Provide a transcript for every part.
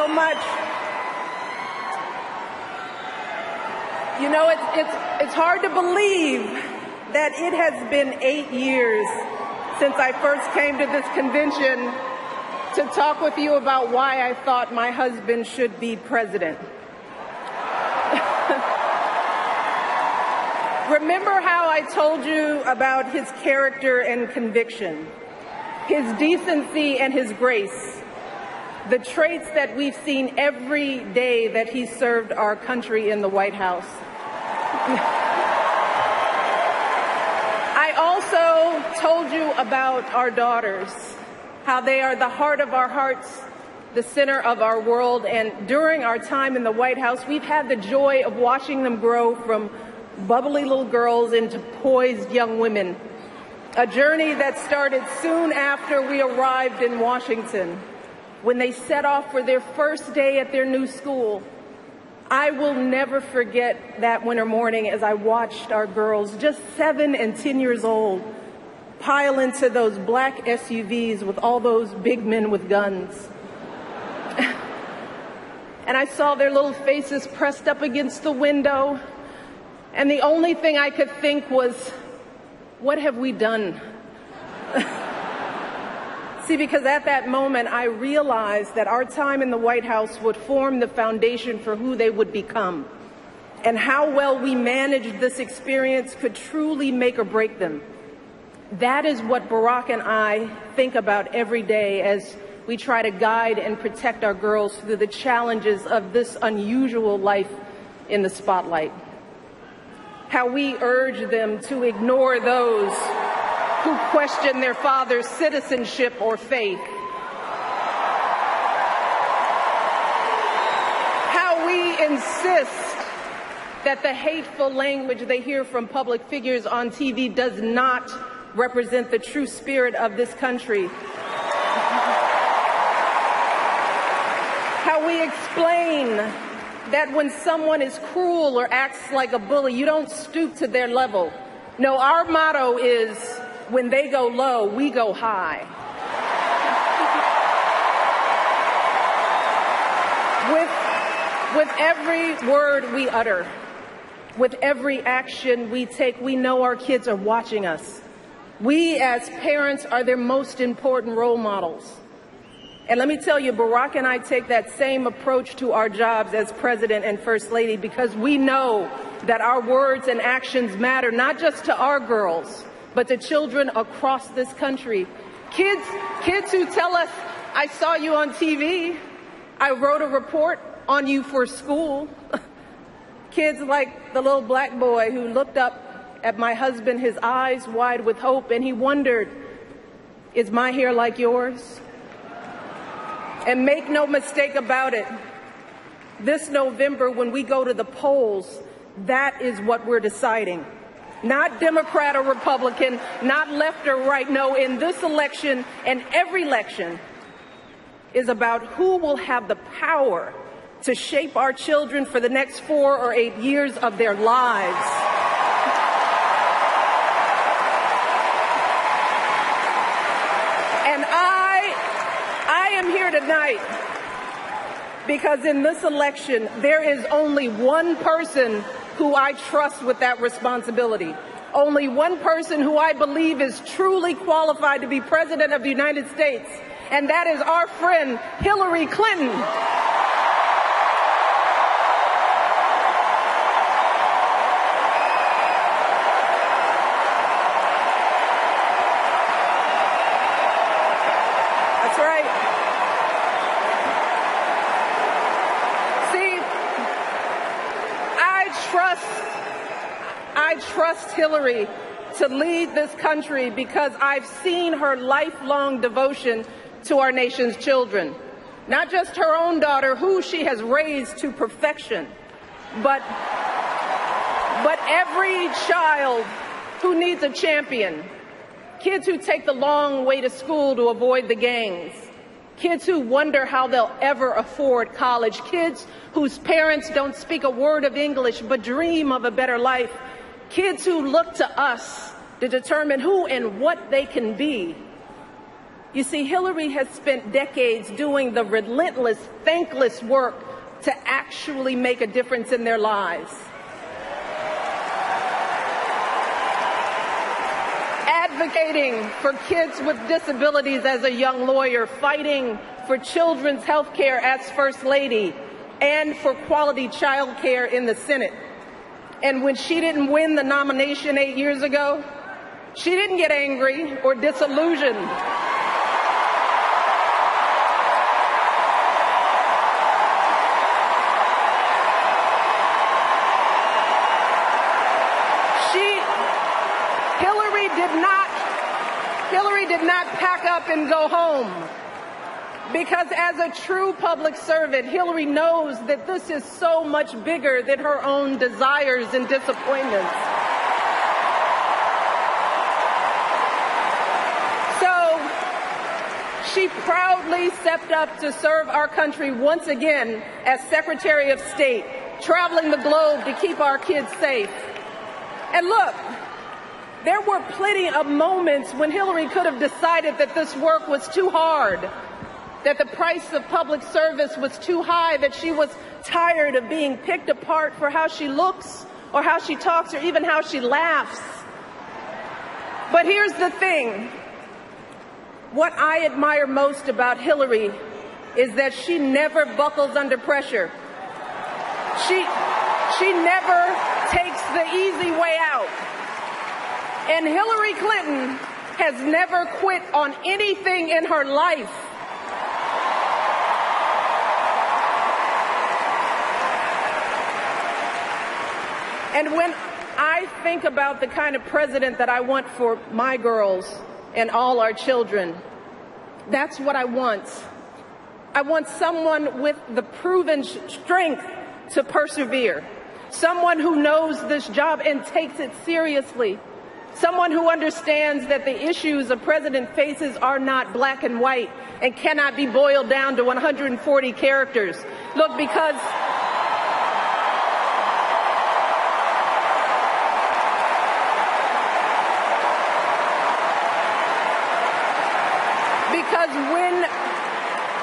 so much. You know, it's hard to believe that it has been 8 years since I first came to this convention to talk with you about why I thought my husband should be president. Remember how I told you about his character and conviction, his decency and his grace, the traits that we've seen every day that he served our country in the White House. I also told you about our daughters, how they are the heart of our hearts, the center of our world, and during our time in the White House, we've had the joy of watching them grow from bubbly little girls into poised young women, a journey that started soon after we arrived in Washington, when they set off for their first day at their new school. I will never forget that winter morning as I watched our girls, just 7 and 10 years old, pile into those black SUVs with all those big men with guns. And I saw their little faces pressed up against the window, and the only thing I could think was, what have we done? See, because at that moment, I realized that our time in the White House would form the foundation for who they would become, and how well we managed this experience could truly make or break them. That is what Barack and I think about every day as we try to guide and protect our girls through the challenges of this unusual life in the spotlight. How we urge them to ignore those who question their father's citizenship or faith. How we insist that the hateful language they hear from public figures on TV does not represent the true spirit of this country. How we explain that when someone is cruel or acts like a bully, you don't stoop to their level. No, our motto is, when they go low, we go high. With every word we utter, with every action we take, we know our kids are watching us. We as parents are their most important role models. And let me tell you, Barack and I take that same approach to our jobs as President and First Lady, because we know that our words and actions matter, not just to our girls, but to children across this country. Kids who tell us, I saw you on TV, I wrote a report on you for school. Kids like the little black boy who looked up at my husband, his eyes wide with hope, and he wondered, is my hair like yours? And make no mistake about it, this November when we go to the polls, that is what we're deciding. Not Democrat or Republican, not left or right. No, in this election and every election is about who will have the power to shape our children for the next 4 or 8 years of their lives. And I am here tonight because in this election, there is only one person who I trust with that responsibility. Only one person who I believe is truly qualified to be President of the United States, and that is our friend Hillary Clinton. That's right. See, I trust Hillary to lead this country because I've seen her lifelong devotion to our nation's children. Not just her own daughter, who she has raised to perfection, but every child who needs a champion. Kids who take the long way to school to avoid the gangs. Kids who wonder how they'll ever afford college. Kids whose parents don't speak a word of English but dream of a better life. Kids who look to us to determine who and what they can be. You see, Hillary has spent decades doing the relentless, thankless work to actually make a difference in their lives. Advocating for kids with disabilities as a young lawyer, fighting for children's health care as First Lady, and for quality child care in the Senate. And when she didn't win the nomination 8 years ago, she didn't get angry or disillusioned. Hillary did not pack up and go home, because as a true public servant, Hillary knows that this is so much bigger than her own desires and disappointments. So she proudly stepped up to serve our country once again as Secretary of State, traveling the globe to keep our kids safe. And look, there were plenty of moments when Hillary could have decided that this work was too hard, that the price of public service was too high, that she was tired of being picked apart for how she looks or how she talks or even how she laughs. But here's the thing. What I admire most about Hillary is that she never buckles under pressure. She never takes the easy way out. And Hillary Clinton has never quit on anything in her life. And when I think about the kind of president that I want for my girls and all our children, that's what I want. I want someone with the proven strength to persevere, someone who knows this job and takes it seriously. Someone who understands that the issues a president faces are not black and white and cannot be boiled down to 140 characters. Look, because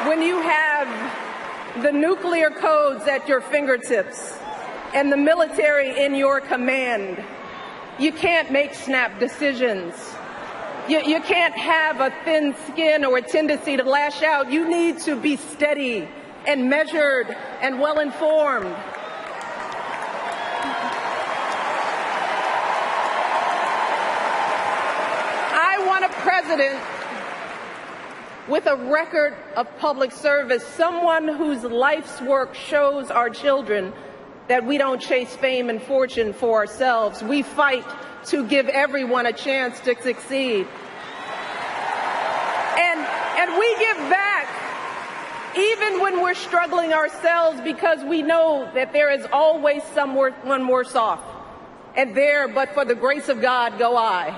when you have the nuclear codes at your fingertips and the military in your command, you can't make snap decisions. You can't have a thin skin or a tendency to lash out. You need to be steady and measured and well-informed. I want a president with a record of public service, someone whose life's work shows our children that we don't chase fame and fortune for ourselves. We fight to give everyone a chance to succeed. And we give back even when we're struggling ourselves, because we know that there is always someone worse off. And there, but for the grace of God, go I.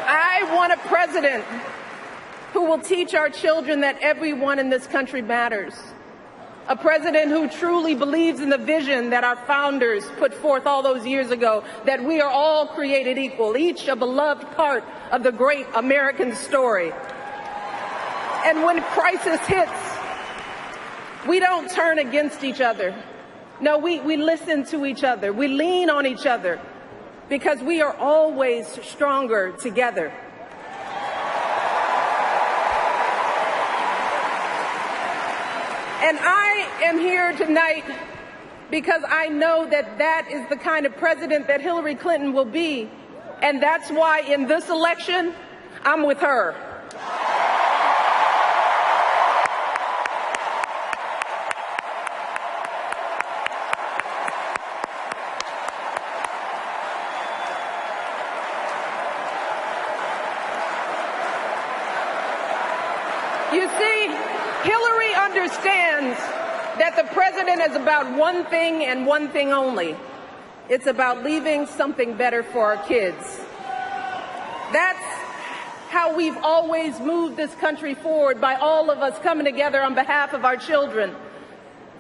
I want a president who will teach our children that everyone in this country matters. A president who truly believes in the vision that our founders put forth all those years ago, that we are all created equal, each a beloved part of the great American story. And when crisis hits, we don't turn against each other. No, we listen to each other. We lean on each other, because we are always stronger together. And I am here tonight because I know that that is the kind of president that Hillary Clinton will be. And that's why in this election, I'm with her. You see, Hillary understands that the president is about one thing and one thing only. It's about leaving something better for our kids. That's how we've always moved this country forward, by all of us coming together on behalf of our children.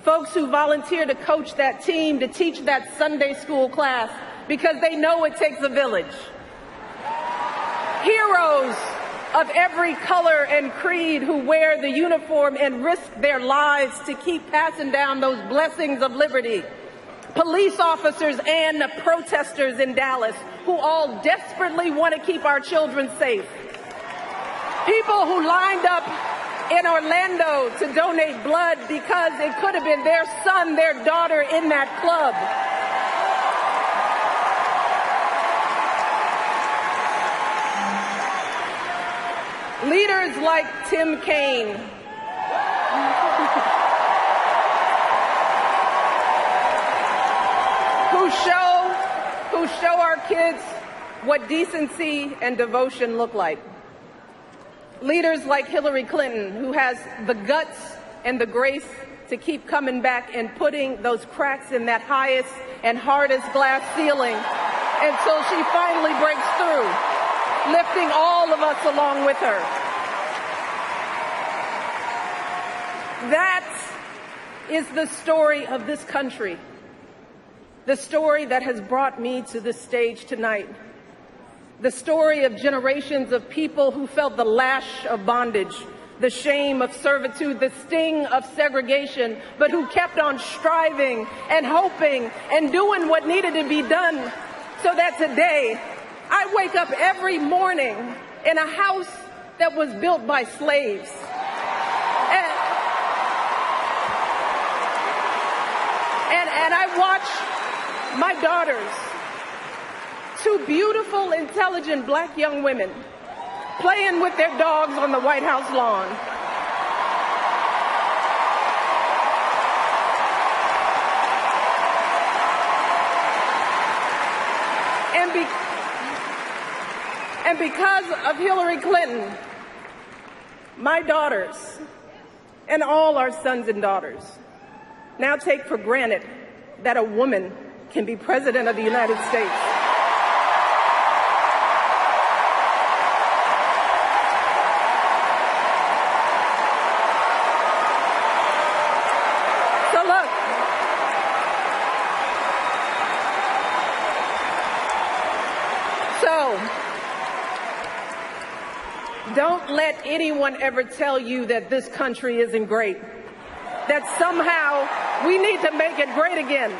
Folks who volunteer to coach that team, to teach that Sunday school class, because they know it takes a village. Heroes of every color and creed who wear the uniform and risk their lives to keep passing down those blessings of liberty. Police officers and protesters in Dallas who all desperately want to keep our children safe. People who lined up in Orlando to donate blood because it could have been their son, their daughter in that club. Leaders like Tim Kaine, who show our kids what decency and devotion look like. Leaders like Hillary Clinton, who has the guts and the grace to keep coming back and putting those cracks in that highest and hardest glass ceiling until she finally breaks through, lifting all of us along with her. That is the story of this country, the story that has brought me to this stage tonight, the story of generations of people who felt the lash of bondage, the shame of servitude, the sting of segregation, but who kept on striving and hoping and doing what needed to be done so that today I wake up every morning in a house that was built by slaves. And I watch my daughters, two beautiful, intelligent black young women, playing with their dogs on the White House lawn. And because of Hillary Clinton, my daughters and all our sons and daughters now take for granted that a woman can be president of the United States. So look, don't let anyone ever tell you that this country isn't great, that somehow we need to make it great again,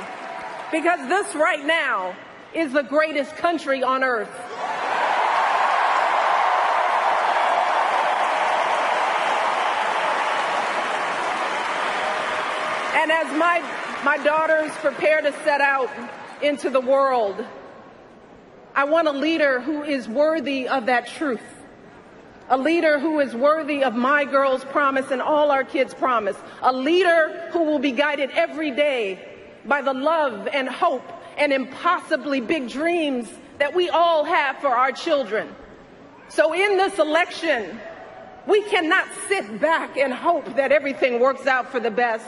because this right now is the greatest country on earth. And as my daughters prepare to set out into the world, I want a leader who is worthy of that truth. A leader who is worthy of my girls' promise and all our kids' promise. A leader who will be guided every day by the love and hope and impossibly big dreams that we all have for our children. So in this election, we cannot sit back and hope that everything works out for the best.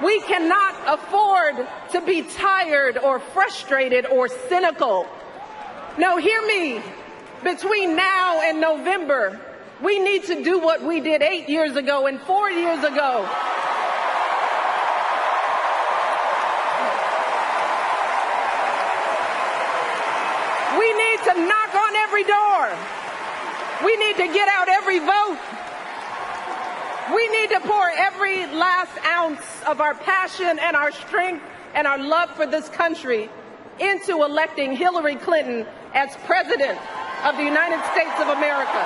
We cannot afford to be tired or frustrated or cynical. No, hear me. Between now and November, we need to do what we did 8 years ago and 4 years ago. We need to knock on every door. We need to get out every vote. We need to pour every last ounce of our passion and our strength and our love for this country into electing Hillary Clinton as president of the United States of America.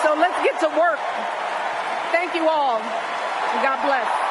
So let's get to work. Thank you all, and God bless.